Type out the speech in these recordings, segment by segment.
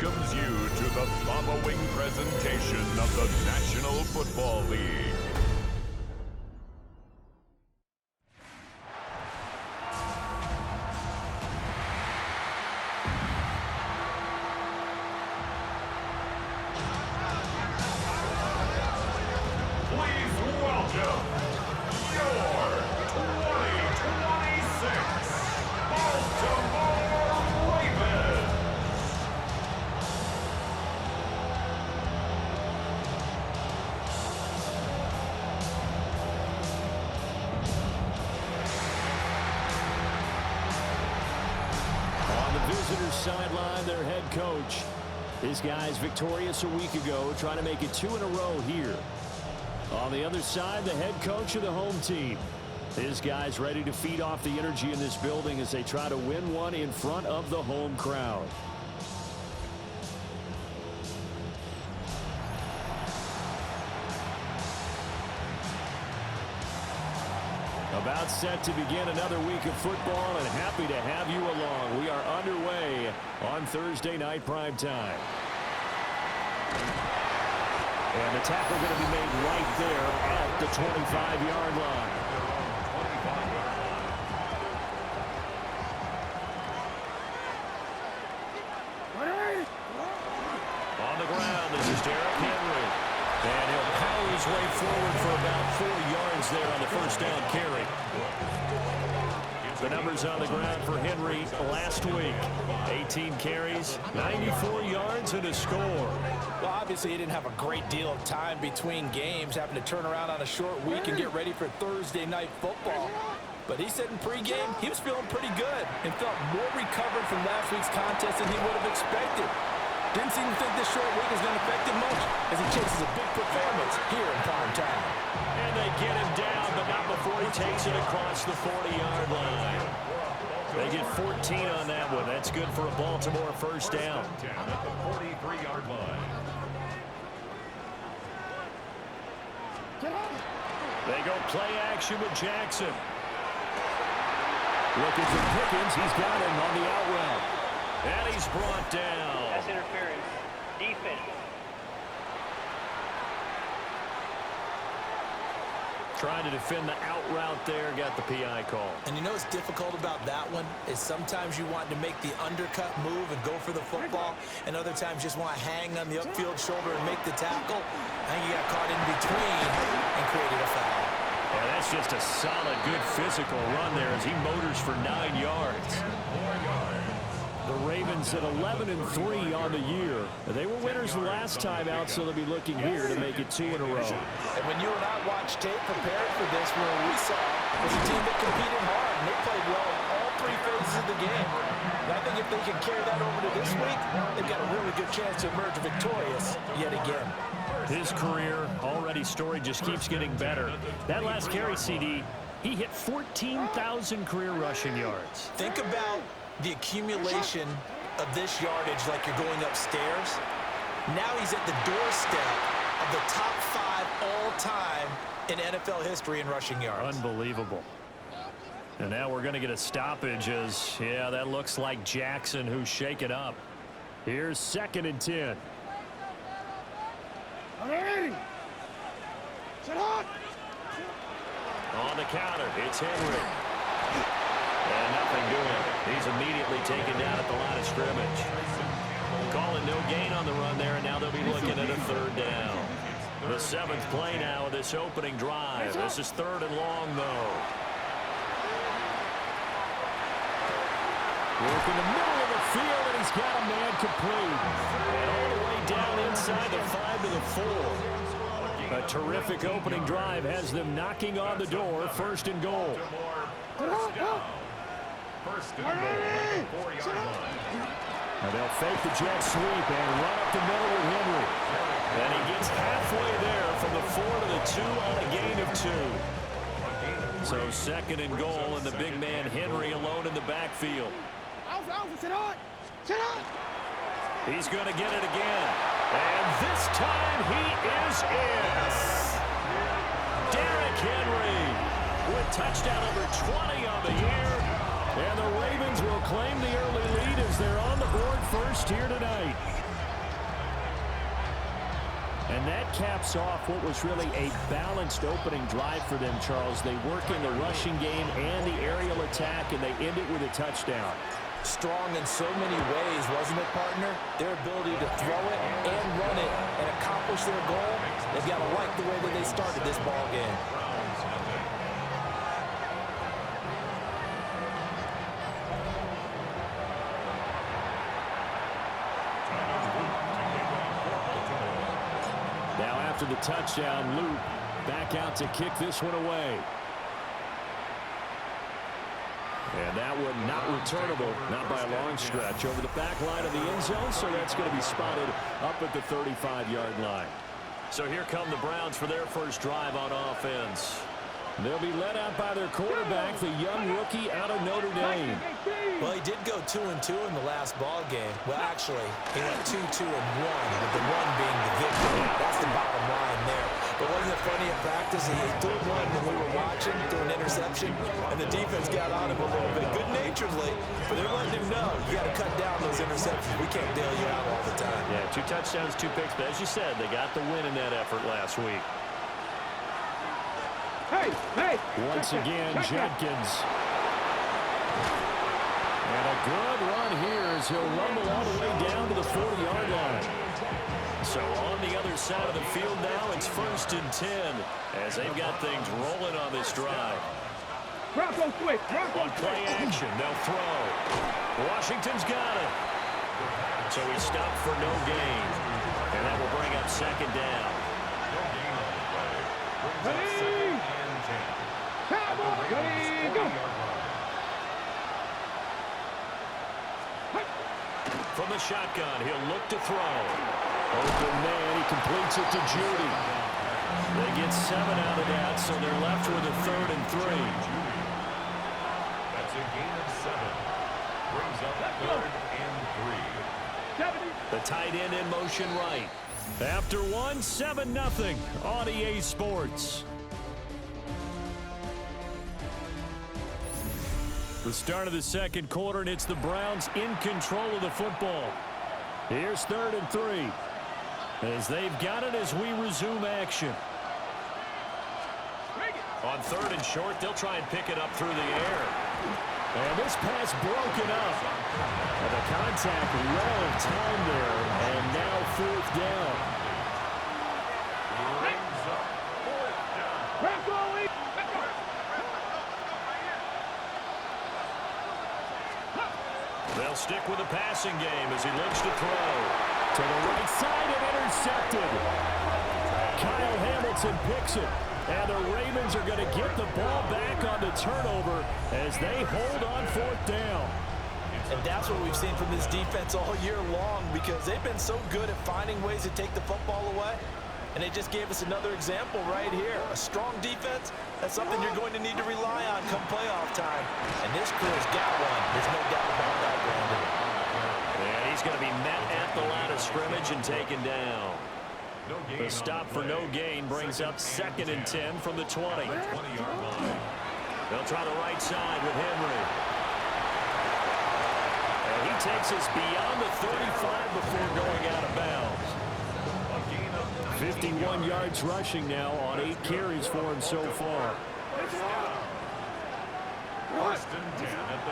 welcomes you to the following presentation of the National Football League. Sideline, their head coach. This guy's victorious a week ago, trying to make it 2 in a row here. On the other side, the head coach of the home team. This guy's ready to feed off the energy in this building as they try to win one in front of the home crowd. About set to begin another week of football, and happy to have you along. We are underway on Thursday night primetime. And the tackle going to be made right there at the 25-yard line. On the ground, this is Derrick Henry. And he'll power his way forward for about 4 yards there on the first down carry. The numbers on the ground for Henry last week. 18 carries, 94 yards, and a score. Well, obviously he didn't have a great deal of time between games, having to turn around on a short week and get ready for Thursday night football. But he said in pregame he was feeling pretty good and felt more recovered from last week's contest than he would have expected. Didn't seem to think this short week is going to affect him much as he chases a big performance here in prime time. And they get him down, but not before he takes it across the 40-yard line. They get 14 on that one. That's good for a Baltimore first down. At the 43-yard line. They go play action with Jackson. Looking for Pickens. He's got him on the out route. And he's brought down. That's interference. Defense. Trying to defend the out route there. Got the PI call. And you know what's difficult about that one is sometimes you want to make the undercut move and go for the football, and other times just want to hang on the upfield shoulder and make the tackle. I think he got caught in between and created a foul. Yeah, that's just a solid, good physical run there as he motors for 9 yards. The Ravens at 11-3 on the year. They were winners the last time out, so they'll be looking here to make it 2 in a row. And when you and I watched tape prepared for this, what we saw was a team that competed hard, and they played well in all 3 phases of the game. And I think if they can carry that over to this week, they've got a really good chance to emerge victorious yet again. His career, already storied, just keeps getting better. That last carry, CD, he hit 14,000 career rushing yards. Think about the accumulation of this yardage like you're going upstairs. Now he's at the doorstep of the top 5 all-time in NFL history in rushing yards. Unbelievable. And now we're going to get a stoppage as, yeah, that looks like Jackson who's shaken up. Here's 2nd and 10. On the counter, it's Henry. And nothing doing. He's immediately taken down at the line of scrimmage. Calling no gain on the run there, and now they'll be looking at a 3rd down. The 7th play now of this opening drive. This is 3rd and long, though. Work in the middle of the field, and he's got a man complete. And all the way down inside the 5 to the 4. A terrific opening drive has them knocking on the door. 1st and goal. First and goal at the 4-yard line. And they'll fake the jet sweep and run up the middle with Henry. And he gets halfway there from the 4 to the 2 on a gain of 2. So 2nd and goal, and the big man Henry alone in the backfield. He's going to get it again. And this time he is in. Derrick Henry with touchdown number 20 on the year. And the Ravens will claim the early lead as they're on the board first here tonight. And that caps off what was really a balanced opening drive for them, Charles. They work in the rushing game and the aerial attack, and they end it with a touchdown. Strong in so many ways, wasn't it, partner? Their ability to throw it and run it and accomplish their goal, they've got to like the way that they started this ball game. Now after the touchdown, Luke back out to kick this one away. And that one not returnable, not by a long stretch, over the back line of the end zone, so that's going to be spotted up at the 35-yard line. So here come the Browns for their first drive on offense. They'll be led out by their quarterback, the young rookie out of Notre Dame. Well, he did go 2-2 in the last ball game. Well, actually, he went 2-2-1, with the one being the victory. That's the bottom line there. But wasn't it funny at practice? He threw one when we were watching, threw an interception, and the defense got on him a little bit, good-naturedly. But they're letting him know, you got to cut down those interceptions. We can't bail you out all the time. Yeah, 2 touchdowns, 2 picks. But as you said, they got the win in that effort last week. Once again, Jenkins. And a good run here as he'll rumble all the way down to the 40-yard line. So on the other side of the field now, it's 1st and 10 as they've got things rolling on this drive. On play action, they'll throw. Washington's got it. So he stopped for no gain. And that will bring up 2nd down. From the shotgun, he'll look to throw. Open man, he completes it to Judy. They get 7 out of that, so they're left with a 3rd and 3. That's a gain of 7. Brings up 3rd and 3. The tight end in motion right. After one, 7-0 on EA Sports. The start of the second quarter, and it's the Browns in control of the football. Here's 3rd and 3. As they've got it as we resume action. On 3rd and short, they'll try and pick it up through the air. And this pass broken up. And the contact well of time there, and now 4th down. They'll stick with the passing game as he looks to throw. To the right side and intercepted. Kyle Hamilton picks it. And the Ravens are going to get the ball back on the turnover as they hold on 4th down. And that's what we've seen from this defense all year long, because they've been so good at finding ways to take the football away. And they just gave us another example right here. A strong defense, that's something you're going to need to rely on come playoff time. And this crew's got one. There's no doubt about that, Brandon. And he's going to be met at the line of scrimmage and taken down. The stop for no gain brings up 2nd and 10 from the 20. They'll try the right side with Henry. And he takes us beyond the 35 before going out of bounds. 51 yards rushing now on 8 carries for him so far.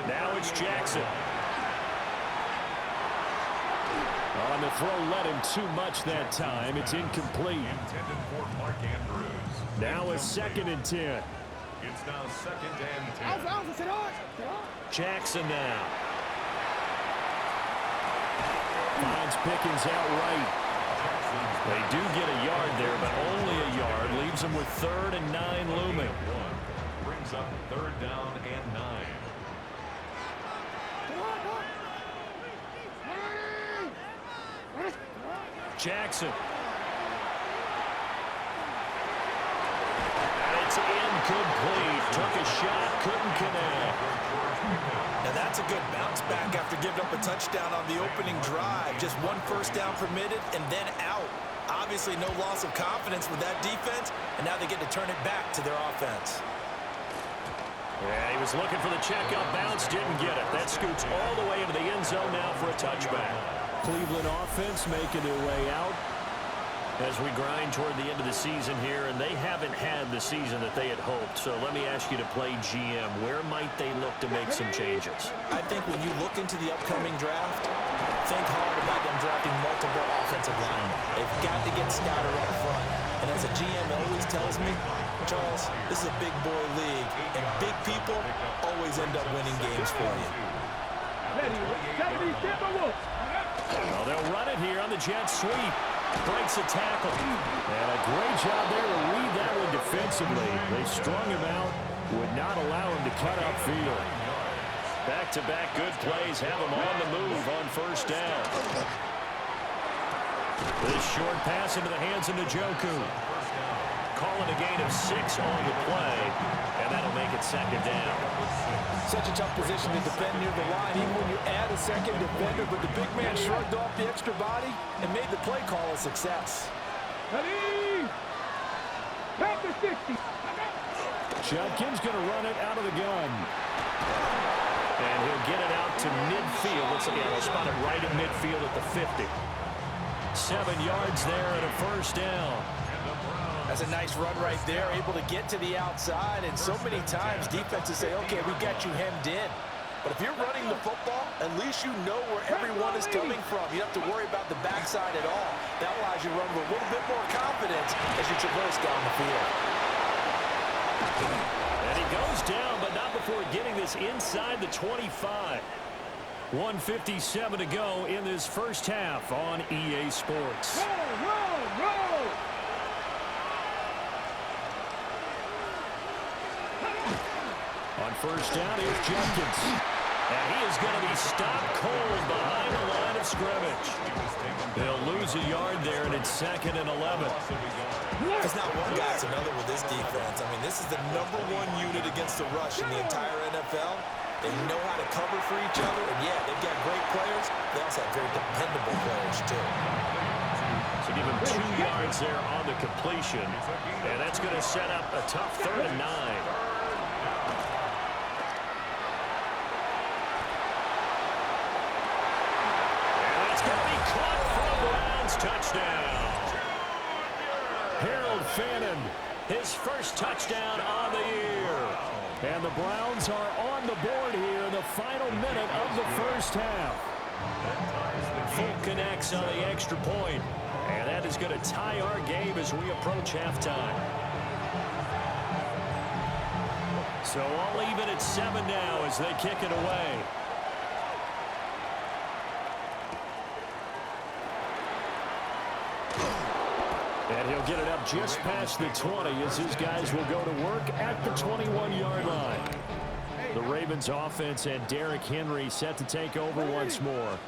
Now it's Jackson. On the throw, let him too much that time. It's incomplete. Now a 2nd and 10. It's now 2nd and 10. Jackson now. Finds Pickens outright. They do get a yard there, but only a yard. Leaves them with 3rd and 9 looming. Brings up 3rd down and 9. Jackson. And it's incomplete. Took a shot, couldn't connect. Now that's a good bounce back after giving up a touchdown on the opening drive. Just 1 first down permitted and then out. Obviously no loss of confidence with that defense, and now they get to turn it back to their offense. Yeah, he was looking for the checkup bounce, didn't get it. That scoots all the way into the end zone now for a touchback. Cleveland offense making their way out. As we grind toward the end of the season here, and they haven't had the season that they had hoped. So let me ask you to play GM. Where might they look to make some changes? I think when you look into the upcoming draft, think hard about them drafting multiple offensive linemen. They've got to get stouter up front. And as a GM always tells me, Charles, this is a big boy league, and big people always end up winning games for you. Well, they'll run it here on the jet sweep. Breaks a tackle. And a great job there to read that one defensively. They strung him out, would not allow him to cut upfield. Back-to-back good plays have him on the move on first down. This short pass into the hands of Njoku. Calling a gain of 6 on the play, and that'll make it second down. Such a tough position to defend near the line, even when you add a second defender, but the big man shrugged off the extra body and made the play call a success. Judkins going to run it out of the gun. And he'll get it out to midfield. Looks like he'll spot it right at midfield at the 50. 7 yards there and a first down. That's a nice run right there, able to get to the outside, and so many times defenses say, okay, we got you hemmed in. But if you're running the football, at least you know where everyone is coming from. You don't have to worry about the backside at all. That allows you to run with a little bit more confidence as you traverse down the field. And he goes down, but not before getting this inside the 25. 1:57 to go in this first half on EA Sports. On first down, here's Judkins. And he is going to be stopped cold behind the line of scrimmage. They'll lose a yard there, and it's 2nd and 11. It's not one guy, it's another with this defense. I mean, this is the #1 unit against the rush in the entire NFL. They know how to cover for each other, and yeah, they've got great players. They also have very dependable players, too. So give him 2 yards there on the completion, and that's going to set up a tough 3rd and 9. Touchdown. Harold Fannin, his first touchdown on the year. And the Browns are on the board here in the final minute of the first half. Full connects on the extra point. And that is going to tie our game as we approach halftime. So all even at 7 now as they kick it away. And he'll get it up just past the 20 as his guys will go to work at the 21-yard line. The Ravens offense and Derrick Henry set to take over once more.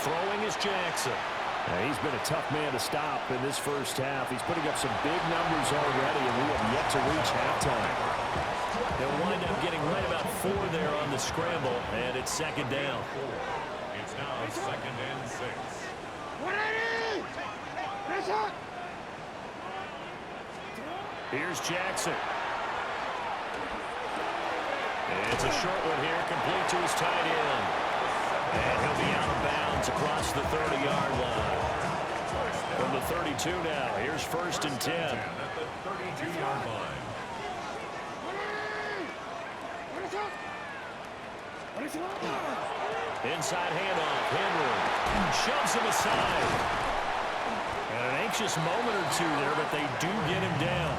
Throwing is Jackson. Now, he's been a tough man to stop in this first half. He's putting up some big numbers already, and we have yet to reach halftime. They'll wind up getting right about 4 there on the scramble, and it's 2nd down. It's now 2nd and 6. Here's Jackson. It's a short one here, complete to his tight end. And he'll be out of bounds across the 30-yard line. From the 32 now, here's 1st and 10. At the 32-yard line. Inside handoff, Henry shoves him aside. And an anxious moment or two there, but they do get him down.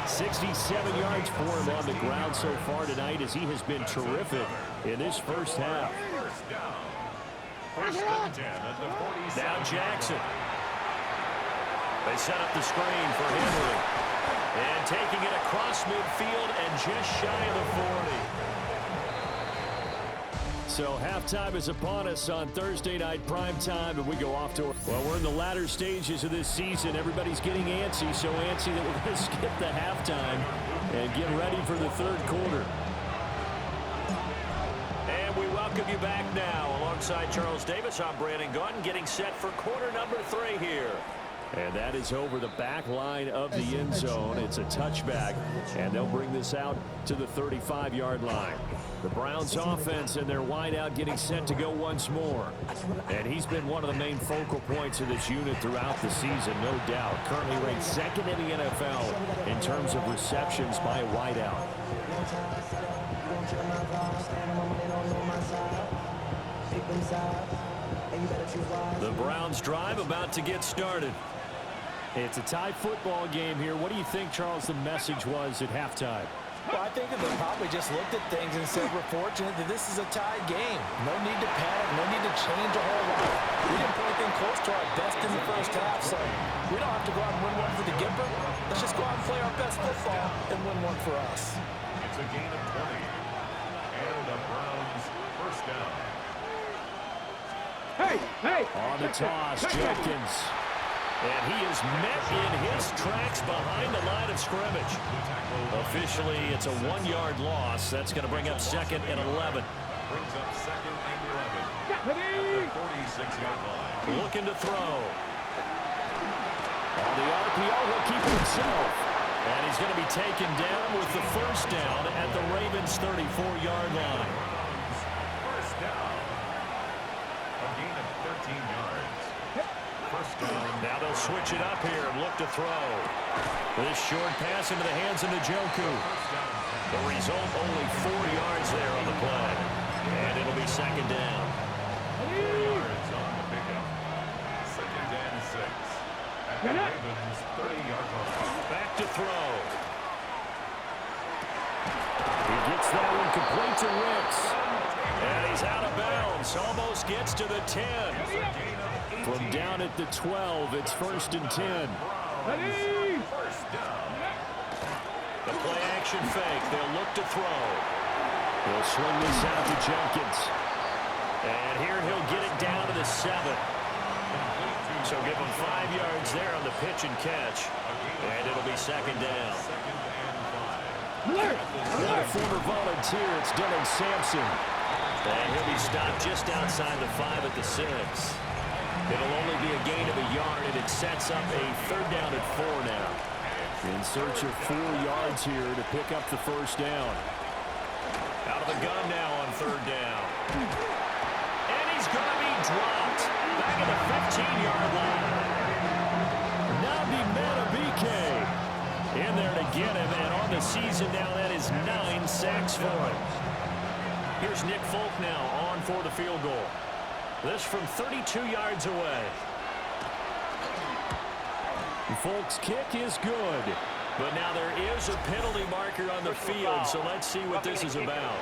67 yards for him on the ground so far tonight as he has been terrific in this first half. Now Jackson. They set up the screen for Henry. And taking it across midfield and just shy of the 40. So halftime is upon us on Thursday night primetime, and we go off to, well, we're in the latter stages of this season. Everybody's getting antsy, so antsy that we're going to skip the halftime and get ready for the 3rd quarter. And we welcome you back now. Alongside Charles Davis, I'm Brandon Gaunt, getting set for quarter number 3 here. And that is over the back line of the end zone. It's a touchback, and they'll bring this out to the 35-yard line. The Browns offense and their wideout getting set to go once more. And he's been one of the main focal points of this unit throughout the season, no doubt. Currently ranked second in the NFL in terms of receptions by a wideout. The Browns drive about to get started. It's a tie football game here. What do you think, Charles, the message was at halftime? Well, I think that they probably just looked at things and said, we're fortunate that this is a tie game. No need to panic. No need to change a whole lot. We didn't play anything close to our best in the first half, so we don't have to go out and win one for the Gipper. Let's just go out and play our best football and win one for us. It's a gain of 20. And the Browns first down. Hey! On the toss, Jenkins. And he is met in his tracks behind the line of scrimmage. Officially, it's a 1-yard loss. That's going to bring up 2nd and 11. Brings up 2nd and 11. At the 46-yard line. Looking to throw. On the RPO, he'll keep it himself. And he's going to be taken down with the first down at the Ravens' 34-yard line. First down. A gain of 13 yards. First down. Now they'll switch it up here and look to throw. This short pass into the hands of Njoku. The result, only 4 yards there on the play. And it'll be 2nd down. 4 yards on the pickup. 2nd and 6. At the Ravens' 30-yard line. Back to throw. He gets that one complete to Ricks. And he's out of bounds. Almost gets to the 10. From down at the 12, it's 1st and 10. First down. The play action fake. They'll look to throw. He'll swing this out to Jenkins. And here he'll get it down to the 7. So give him 5 yards there on the pitch and catch. And it'll be 2nd down. Now a former volunteer, it's Dylan Sampson. And he'll be stopped just outside the 5 at the 6. It'll only be a gain of a yard, and it sets up a 3rd down at 4 now. In search of 4 yards here to pick up the first down. Out of the gun now on 3rd down. And he's going to be dropped back at the 15-yard line. Nabi Matabike in there to get him, and on the season now, that is 9 sacks for him. Here's Nick Folk now on for the field goal. This from 32 yards away. Folk's kick is good. But now there is a penalty marker on the field, so let's see what this is about.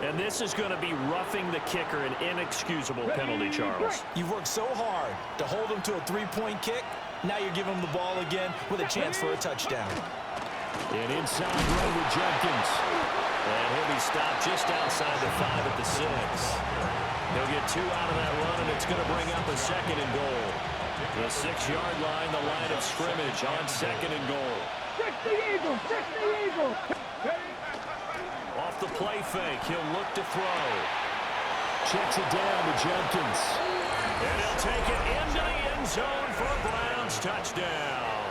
And this is going to be roughing the kicker, an inexcusable penalty, Charles. You've worked so hard to hold him to a 3-point kick. Now you're giving him the ball again with a chance for a touchdown. An inside run with Jenkins. And he'll be stopped just outside the 5 at the 6. He'll get 2 out of that run, and it's going to bring up a 2nd and goal. The 6-yard line, the line of scrimmage on 2nd and goal. Check the eagle! Check the eagle! Off the play fake, he'll look to throw. Checks it down to Jenkins. And he'll take it into the end zone for a Browns touchdown.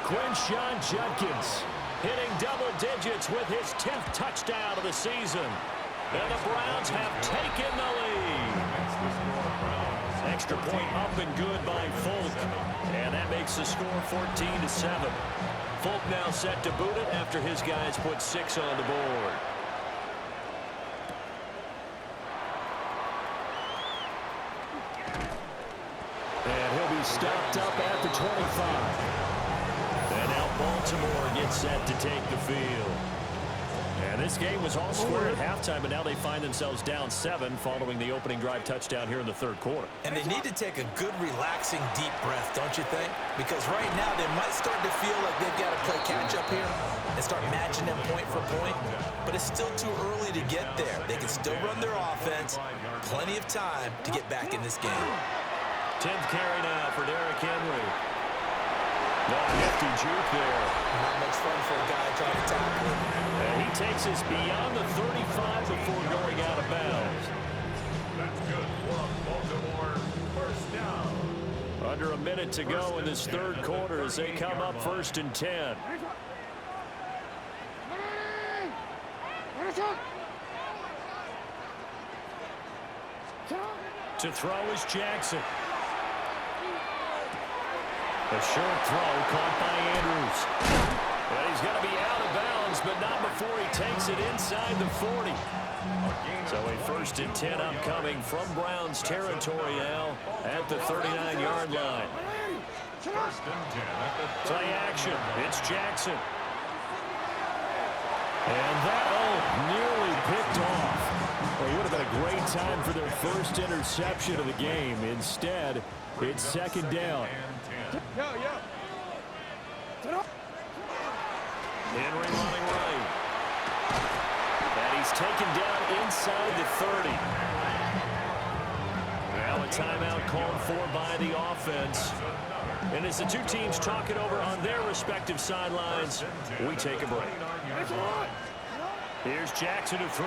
Quinshon Judkins hitting double digits with his 10th touchdown of the season. And the Browns have taken the lead. Extra point up and good by Folk. And that makes the score 14-7. Folk now set to boot it after his guys put 6 on the board. And he'll be stopped up at the 25. And now Baltimore gets set to take the field. And this game was all square at halftime, but now they find themselves down 7 following the opening drive touchdown here in the 3rd quarter. And they need to take a good, relaxing, deep breath, don't you think? Because right now they might start to feel like they've got to play catch-up here and start matching them point for point. But it's still too early to get there. They can still run their offense. Plenty of time to get back in this game. 10th carry now for Derrick Henry. No nifty juke there. Not much fun for a guy trying to tackle him. And he takes us beyond the 35 before going out of bounds. Good from Baltimore. First down. Under a minute to go in this third quarter as they come up 1st and 10. To throw is Jackson. A short throw caught by Andrews. But he's going to be out of bounds, but not before he takes it inside the 40. So a 1st and 10 upcoming from Browns territory now at the 39-yard line. First and 10 at the Play action. It's Jackson. And that, nearly picked off. Well, it would have been a great time for their first interception of the game. Instead, it's 2nd down. Henry running right. And he's taken down inside the 30. Now a timeout called for by the offense. And as the two teams talk it over on their respective sidelines, we take a break. Here's Jackson to throw.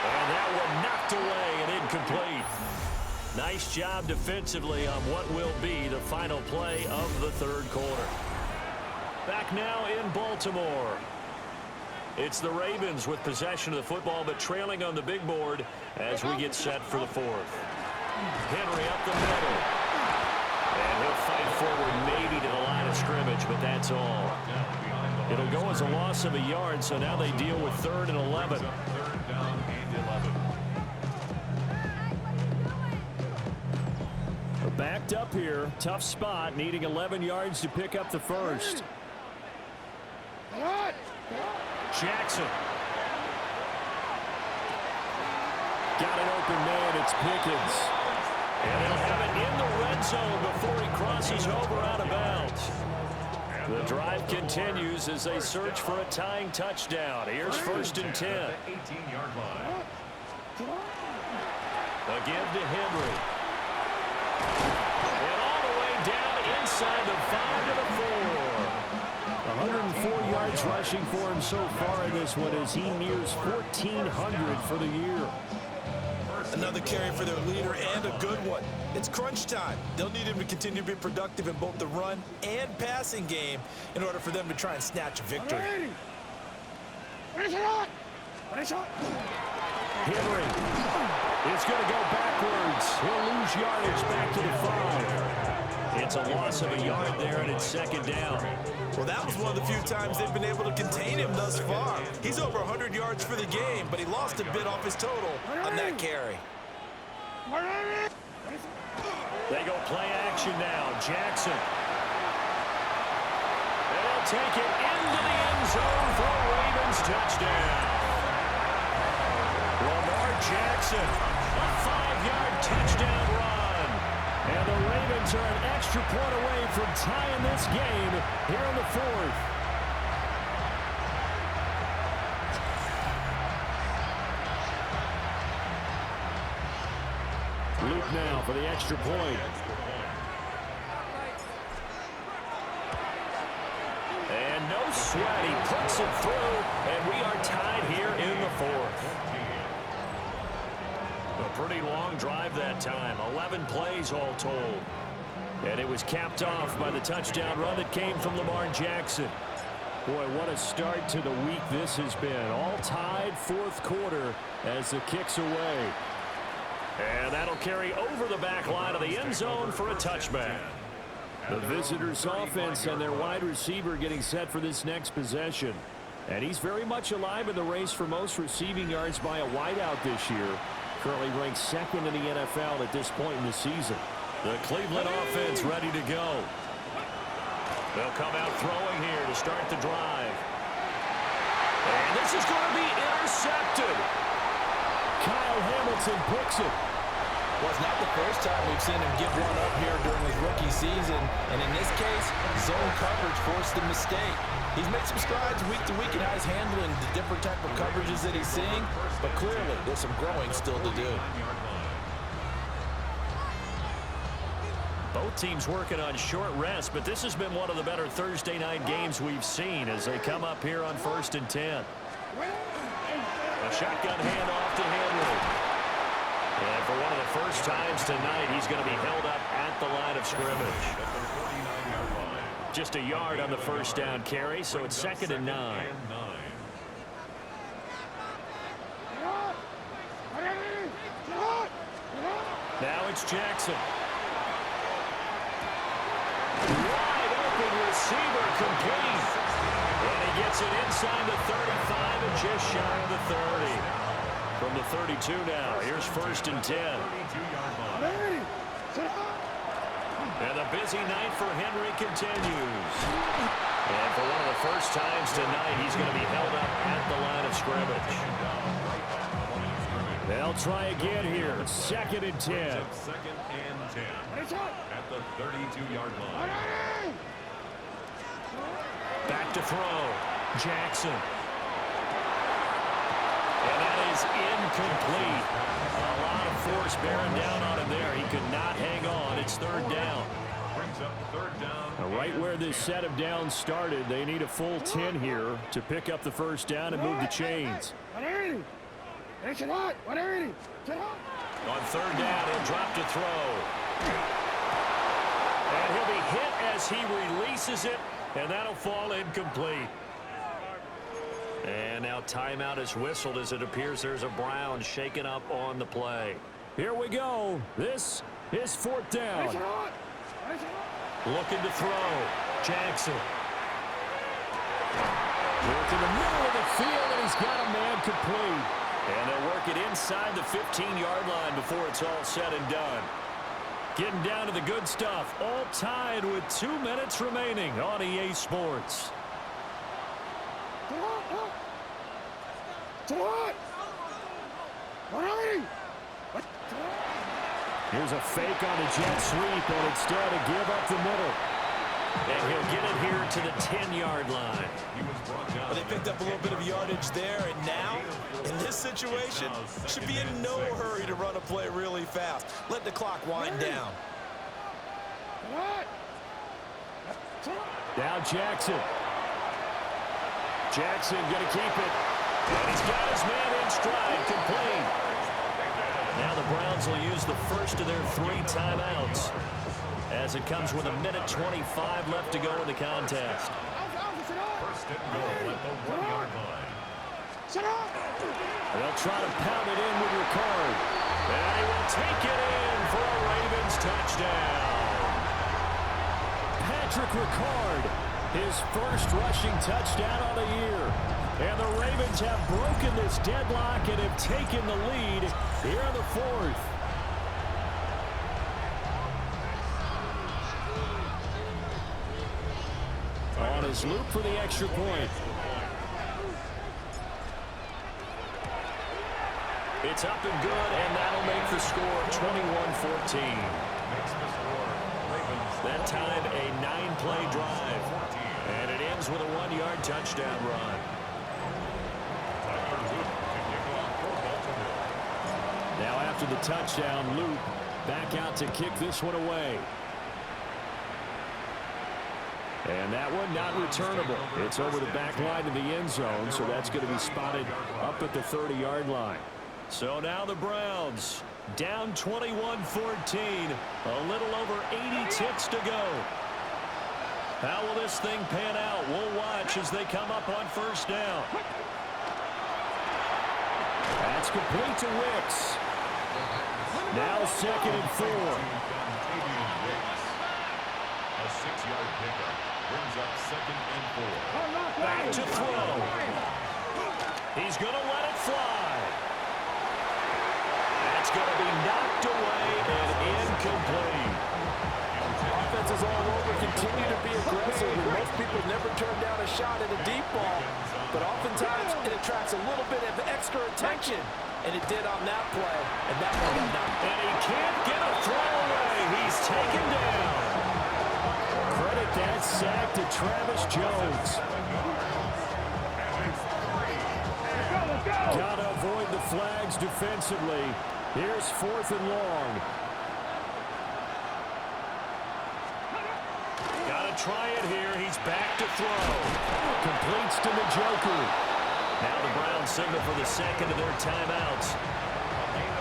And that one knocked away and incomplete. Nice job defensively on what will be the final play of the third quarter. Back now in Baltimore. It's the Ravens with possession of the football, but trailing on the big board as we get set for the fourth. Henry up the middle. And he'll fight forward maybe to the line of scrimmage, but that's all. It'll go as a loss of a yard, so now they deal with 3rd and 11. 3rd down and 11. We're backed up here. Tough spot, needing 11 yards to pick up the first. Jackson. Got an open man. It's Pickens. And he'll have it in the red zone before he crosses over out of bounds. The drive continues as they search for a tying touchdown. Here's 1st and 10. 18-yard line. Again to Henry. And all the way down inside the 5 to the 4. 104 yards rushing for him so far in this one as he nears 1,400 for the year. Another carry for their leader and a good one. It's crunch time. They'll need him to continue to be productive in both the run and passing game in order for them to try and snatch a victory. Henry is going to go backwards. He'll lose yardage back to the 5. It's a loss of a yard there, and it's 2nd down. Well, that was one of the few times they've been able to contain him thus far. He's over 100 yards for the game, but he lost a bit off his total on that carry. They go play action now. Jackson. And they'll take it into the end zone for a Ravens touchdown. Lamar Jackson, a 5-yard touchdown run. And the Ravens are an extra point away from tying this game here in the 4th. Luke now for the extra point. And no sweat, he puts it through, and we are tied here in the 4th. A pretty long drive that time, 11 plays all told. And it was capped off by the touchdown run that came from Lamar Jackson. Boy, what a start to the week this has been. All tied 4th quarter as the kick's away. And that'll carry over the back line of the end zone for a touchback. The visitors' offense and their wide receiver getting set for this next possession. And he's very much alive in the race for most receiving yards by a wideout this year. Currently ranked 2nd in the NFL at this point in the season. The Cleveland offense ready to go. They'll come out throwing here to start the drive. And this is going to be intercepted. Kyle Hamilton picks it. Well, it's not the first time we've seen him give one up here during his rookie season. And in this case, zone coverage forced the mistake. He's made some strides week to week in how he's handling the different type of coverages that he's seeing. But clearly, there's some growing still to do. Both teams working on short rest, but this has been one of the better Thursday night games we've seen as they come up here on 1st and 10. A shotgun handoff to Henry. And for one of the first times tonight, he's going to be held up at the line of scrimmage. Just a yard on the first down carry, so it's 2nd and 9. Now it's Jackson. Wide open receiver, complete. And he gets it inside the 35 and just shy of the 30. From the 32 now, here's 1st and 10. And the busy night for Henry continues. And for one of the first times tonight, he's going to be held up at the line of scrimmage. They'll try again here. 2nd and 10. 2nd and 10 at the 32-yard line. Back to throw. Jackson. And that is incomplete. A lot of force bearing down on him there. He could not hang on. It's 3rd down. Brings up 3rd down. Right where this set of downs started, they need a full 10 here to pick up the 1st down and move the chains. On 3rd down, he'll drop to throw. And he'll be hit as he releases it, and that'll fall incomplete. And now timeout is whistled as it appears there's a Brown shaken up on the play. Here we go. This is 4th down. Looking to throw. Jackson. Work in the middle of the field, and he's got a man complete. And they'll work it inside the 15-yard line before it's all said and done. Getting down to the good stuff. All tied with 2 minutes remaining on EA Sports. Here's a fake on a jet sweep, and instead a give up the middle. And he'll get it here to the 10-yard line. Well, they picked up a little bit of yardage there, and now, in this situation, should be in no hurry to run a play really fast. Let the clock wind down. Now Jackson. Jackson going to keep it. And he's got his man in stride, complete. Now the Browns will use the first of their 3 timeouts as it comes with 1:25 left to go in the contest. 1st and goal at the 1-yard line. They'll try to pound it in with Ricard. And he will take it in for a Ravens touchdown. Patrick Ricard, his first rushing touchdown on the year. And the Ravens have broken this deadlock and have taken the lead here in the 4th. On his loop for the extra point. It's up and good, and that'll make the score 21-14. That time, a 9-play drive. And it ends with a 1-yard touchdown run. Now after the touchdown, Luke back out to kick this one away. And that one not returnable. It's over the back line of the end zone, so that's going to be spotted up at the 30-yard line. So now the Browns down 21-14. A little over 80 ticks to go. How will this thing pan out? We'll watch as they come up on 1st down. That's complete to Wicks. Now 2nd and 4. A 6-yard pickup brings up 2nd and 4. Back to throw. He's going to let it fly. That's going to be knocked away and incomplete. Offenses all over continue to be aggressive, and most people never turn down a shot at a deep ball. But oftentimes, it attracts a little bit of extra attention. And it did on that play, and that one got knocked. And he can't get a throw away. He's taken down. Credit that sack to Travis Jones. Got to avoid the flags defensively. Here's 4th and long. Got to try it here. He's back to throw. Completes to Njoku. Now the Browns signal for the second of their timeouts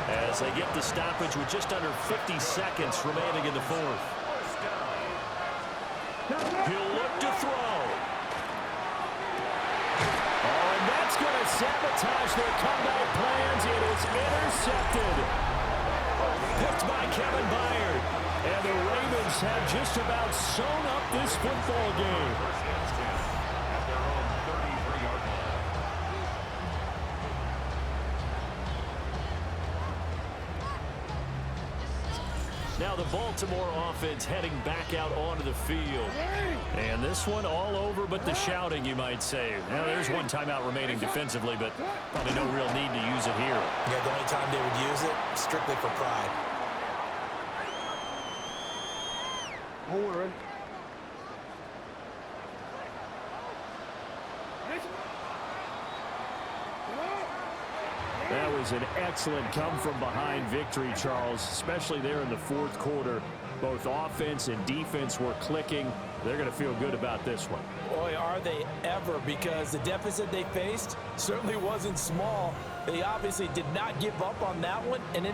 as they get the stoppage with just under 50 seconds remaining in the fourth. He'll look to throw. Oh, and that's going to sabotage their comeback plans. It is intercepted. Picked by Kevin Byard. And the Ravens have just about sewn up this football game. Now the Baltimore offense heading back out onto the field. And this one all over but the shouting, you might say. Now there's one timeout remaining defensively, but probably no real need to use it here. Yeah, the only time they would use it, strictly for pride. That was an excellent come-from-behind victory, Charles, especially there in the fourth quarter. Both offense and defense were clicking. They're going to feel good about this one. Boy, are they ever, because the deficit they faced certainly wasn't small. They obviously did not give up on that one, and